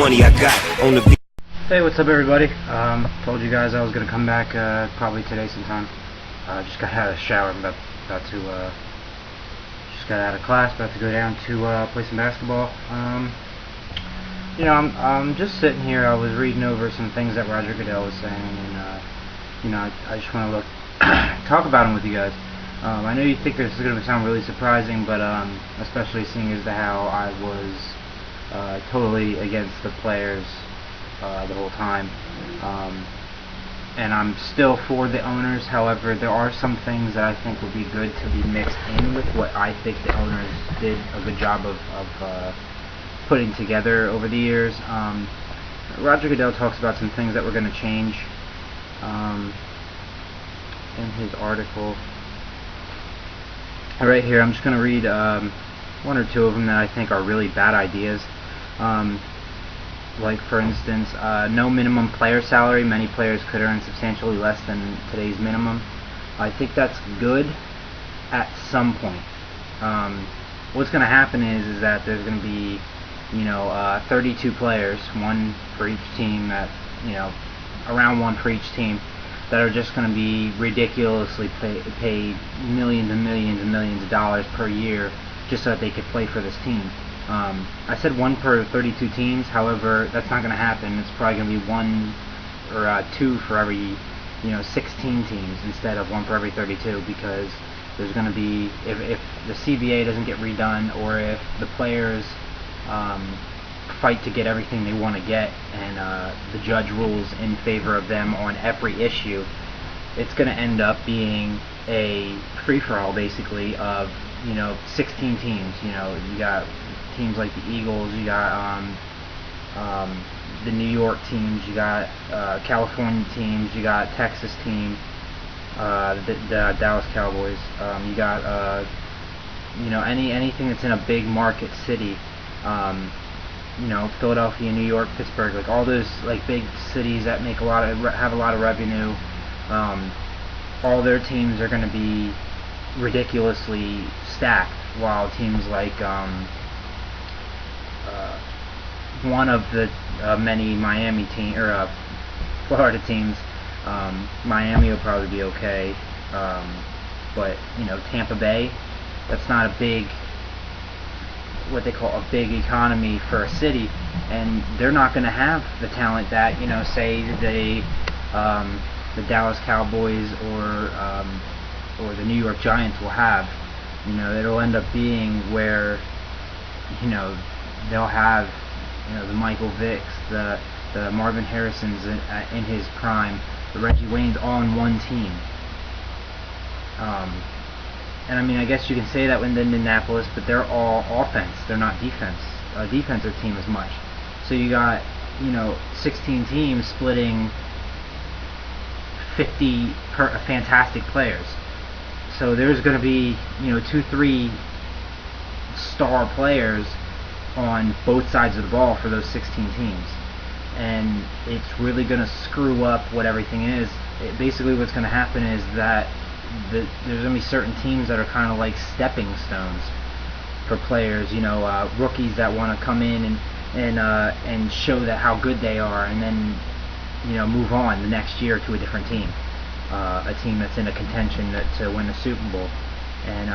money I got on the. Hey, what's up, everybody? Told you guys I was gonna come back probably today sometime. Just got out of the shower. I'm about to just got out of class, about to go down to play some basketball. You know, I'm just sitting here. I was reading over some things that Roger Goodell was saying, and you know, I just want to talk about them with you guys. I know you think this is gonna sound really surprising, but especially seeing as to how I was totally against the players the whole time, and I'm still for the owners. However, there are some things that I think would be good to be mixed in with what I think the owners did a good job of putting together over the years. Roger Goodell talks about some things that we're going to change in his article. Right here, I'm just going to read one or two of them that I think are really bad ideas. Like, for instance, no minimum player salary. Many players could earn substantially less than today's minimum. I think that's good at some point. What's going to happen is that there's going to be, 32 players, one for each team, that, around one for each team, that are just going to be ridiculously paid millions and millions and millions of dollars per year just so that they could play for this team. I said one per 32 teams. However, that's not going to happen. It's probably going to be one or two for every 16 teams instead of one for every 32, because there's going to be, if the CBA doesn't get redone, or if the players fight to get everything they want to get, and the judge rules in favor of them on every issue, it's going to end up being a free-for-all, basically, of 16 teams. You got teams like the Eagles, you got the New York teams, you got California teams, you got Texas team, the Dallas Cowboys, you got anything that's in a big market city, Philadelphia, New York, Pittsburgh, like all those like big cities that make have a lot of revenue. All their teams are going to be ridiculously stacked, while teams like one of the many Miami Florida teams, Miami will probably be okay, but Tampa Bay, that's not a big, what they call a big economy for a city, and they're not going to have the talent that say the Dallas Cowboys or the New York Giants will have. It'll end up being where they'll have the Michael Vicks, the Marvin Harrisons in his prime, the Reggie Waynes, all in one team. And I mean, I guess you can say that with Indianapolis, but they're all offense. They're not defense. A defensive team as much. So you got 16 teams splitting 50 fantastic players. So there's going to be 2-3 star players on both sides of the ball for those 16 teams, and it's really going to screw up what everything is. Basically, what's going to happen is that there's going to be certain teams that are kind of like stepping stones for players. Rookies that want to come in and show that how good they are, and then move on the next year to a different team. A team that's in a contention to win the Super Bowl, and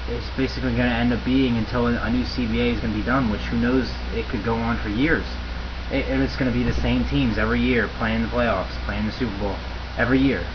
it's basically going to end up being, until a new CBA is going to be done, which who knows, it could go on for years. It's going to be the same teams every year playing the playoffs, playing the Super Bowl every year.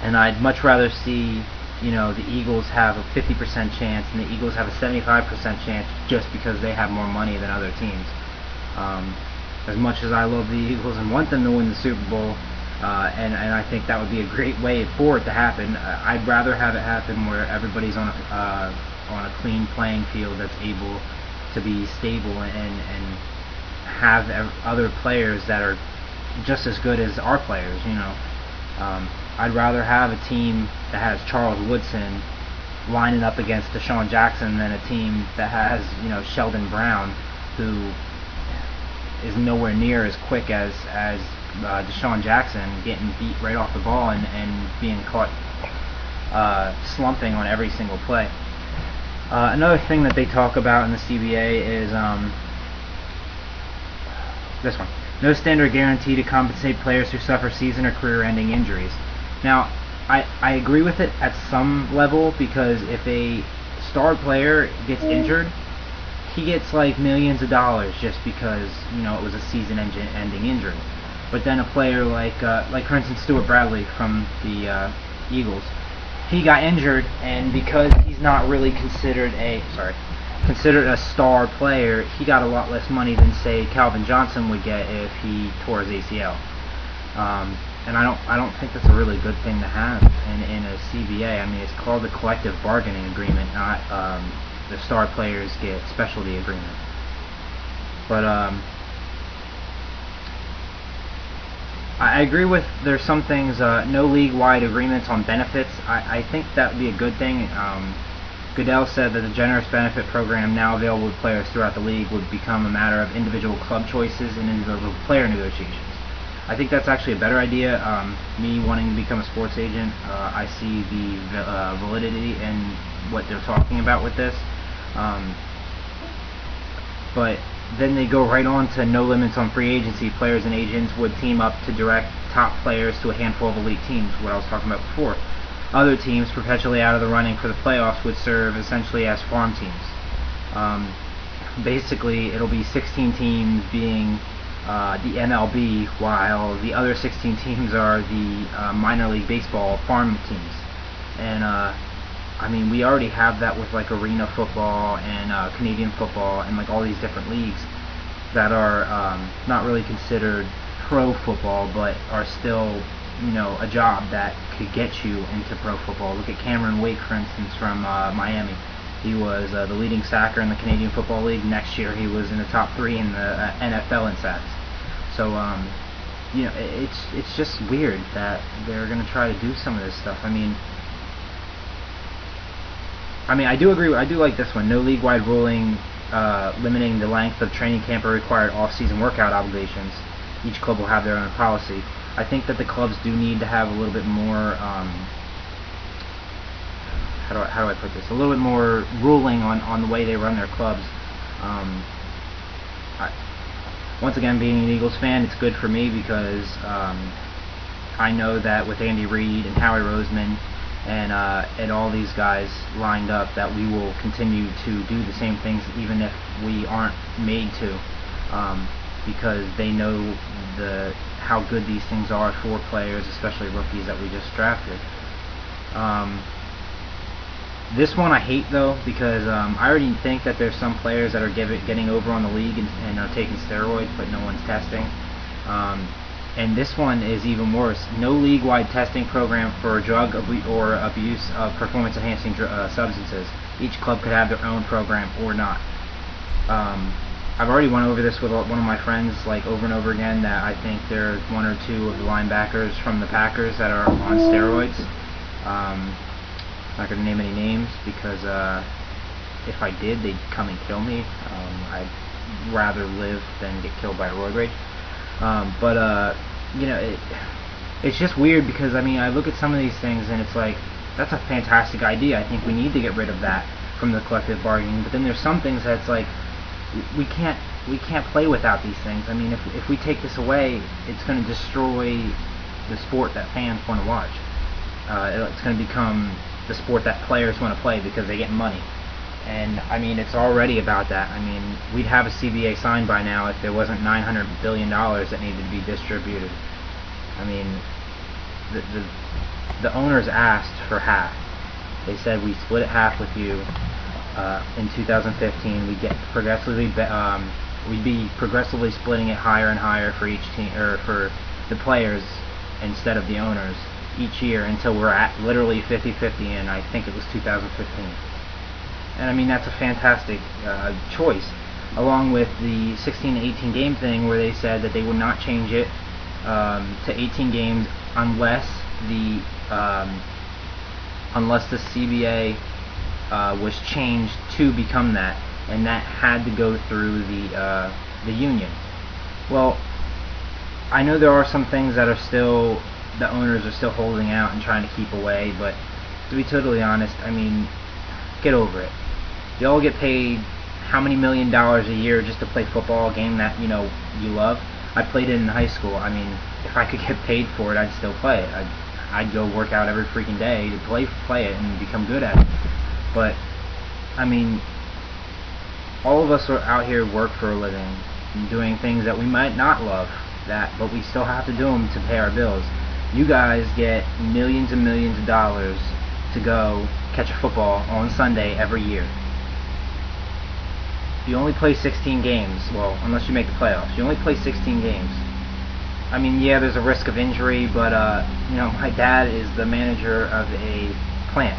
And I'd much rather see the Eagles have a 50% chance and the Eagles have a 75% chance just because they have more money than other teams. As much as I love the Eagles and want them to win the Super Bowl, and I think that would be a great way for it to happen, I'd rather have it happen where everybody's on a clean playing field that's able to be stable and have other players that are just as good as our players. I'd rather have a team that has Charles Woodson lining up against Deshaun Jackson than a team that has Sheldon Brown, who is nowhere near as quick as Deshaun Jackson, getting beat right off the ball and being caught slumping on every single play. Another thing that they talk about in the CBA is This one. No standard guarantee to compensate players who suffer season or career-ending injuries. Now, I agree with it at some level, because if a star player gets injured, he gets like millions of dollars just because, you know, it was a season-ending injury. But then a player like for instance Stuart Bradley from the Eagles, he got injured, and because he's not really considered a star player, he got a lot less money than, say, Calvin Johnson would get if he tore his ACL. And I don't think that's a really good thing to have in a CBA. I mean, it's called the collective bargaining agreement, not the star players get specialty agreement. But I agree with, there's some things, no league-wide agreements on benefits. I think that would be a good thing. Goodell said that the generous benefit program now available to players throughout the league would become a matter of individual club choices and individual player negotiations. I think that's actually a better idea. Me wanting to become a sports agent, I see the validity in what they're talking about with this. But then they go right on to no limits on free agency. Players and agents would team up to direct top players to a handful of elite teams, what I was talking about before. Other teams, perpetually out of the running for the playoffs, would serve essentially as farm teams. Basically, it'll be 16 teams being the MLB, while the other 16 teams are the minor league baseball farm teams. And I mean, we already have that with like arena football and Canadian football and like all these different leagues that are not really considered pro football, but are still, you know, a job that could get you into pro football. Look at Cameron Wake, for instance, from Miami. He was the leading sacker in the Canadian Football League. Next year, he was in the top 3 in the NFL in sacks. So, you know, it's just weird that they're going to try to do some of this stuff. I mean, I do agree. I do like this one. No league-wide ruling limiting the length of training camp or required off-season workout obligations. Each club will have their own policy. I think that the clubs do need to have a little bit more, how do I put this? A little bit more ruling on the way they run their clubs. Once again, being an Eagles fan, it's good for me because I know that with Andy Reid and Howie Roseman and all these guys lined up, that we will continue to do the same things even if we aren't made to, because they know how good these things are for players, especially rookies that we just drafted. This one I hate though, because I already think that there's some players that are getting over on the league and are taking steroids, but no one's testing. And this one is even worse. No league-wide testing program for drug or abuse of performance-enhancing substances. Each club could have their own program or not. I've already went over this with one of my friends, like over and over again, that I think there's 1 or 2 of the linebackers from the Packers that are on steroids. I'm not going to name any names because if I did, they'd come and kill me. I'd rather live than get killed by a road rage. But you know, it's just weird because I mean, I look at some of these things and it's like, that's a fantastic idea. I think we need to get rid of that from the collective bargaining. But then there's some things that's like, we can't play without these things. I mean, if we take this away, it's going to destroy the sport that fans want to watch. It's going to become the sport that players want to play because they get money. And I mean, it's already about that. I mean, we'd have a CBA signed by now if there wasn't $900 billion that needed to be distributed. I mean, the owners asked for half. They said, we split it half with you. In 2015, we'd be progressively splitting it higher and higher for each team, or for the players instead of the owners, each year until we're at literally 50-50 in, I think it was 2015. And I mean, that's a fantastic choice, along with the 16 to 18 game thing where they said that they would not change it to 18 games unless the CBA was changed to become that, and that had to go through the union. Well, I know there are some things that are still, the owners are still holding out and trying to keep away, but to be totally honest, I mean, get over it. Y'all get paid how many $1 million a year just to play football, a game that, you know, you love. I played it in high school. I mean, if I could get paid for it, I'd still play it. I'd go work out every freaking day to play it and become good at it. But I mean, all of us are out here work for a living, doing things that we might not love, but we still have to do them to pay our bills. You guys get millions and millions of dollars to go catch a football on Sunday every year. You only play 16 games, well, unless you make the playoffs. You only play 16 games. I mean, yeah, there's a risk of injury, but you know, my dad is the manager of a plant.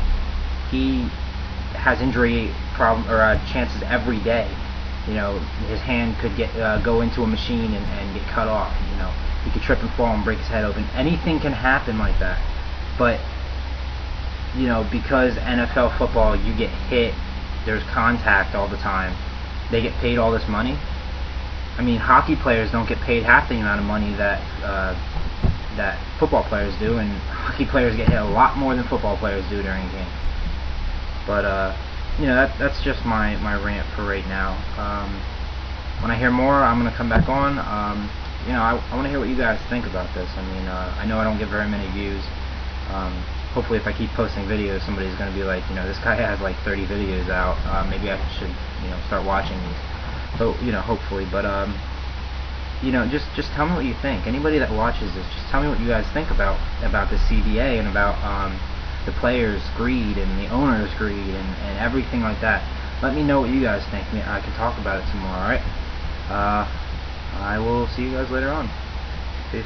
He has injury chances every day. You know, his hand could go into a machine and get cut off. You know, he could trip and fall and break his head open. Anything can happen like that. But you know, because NFL football, you get hit, there's contact all the time. They get paid all this money. I mean, hockey players don't get paid half the amount of money that football players do, and hockey players get hit a lot more than football players do during a game. But you know, that's just my rant for right now. When I hear more, I'm gonna come back on. You know, I want to hear what you guys think about this. I mean, I know I don't get very many views. Hopefully, if I keep posting videos, somebody's gonna be like, you know, this guy has like 30 videos out. Maybe I should, you know, start watching these. So, you know, hopefully. But you know, just tell me what you think. Anybody that watches this, just tell me what you guys think about the CBA and about the players' greed and the owners' greed and everything like that. Let me know what you guys think. I can talk about it some more, alright? I will see you guys later on. Peace.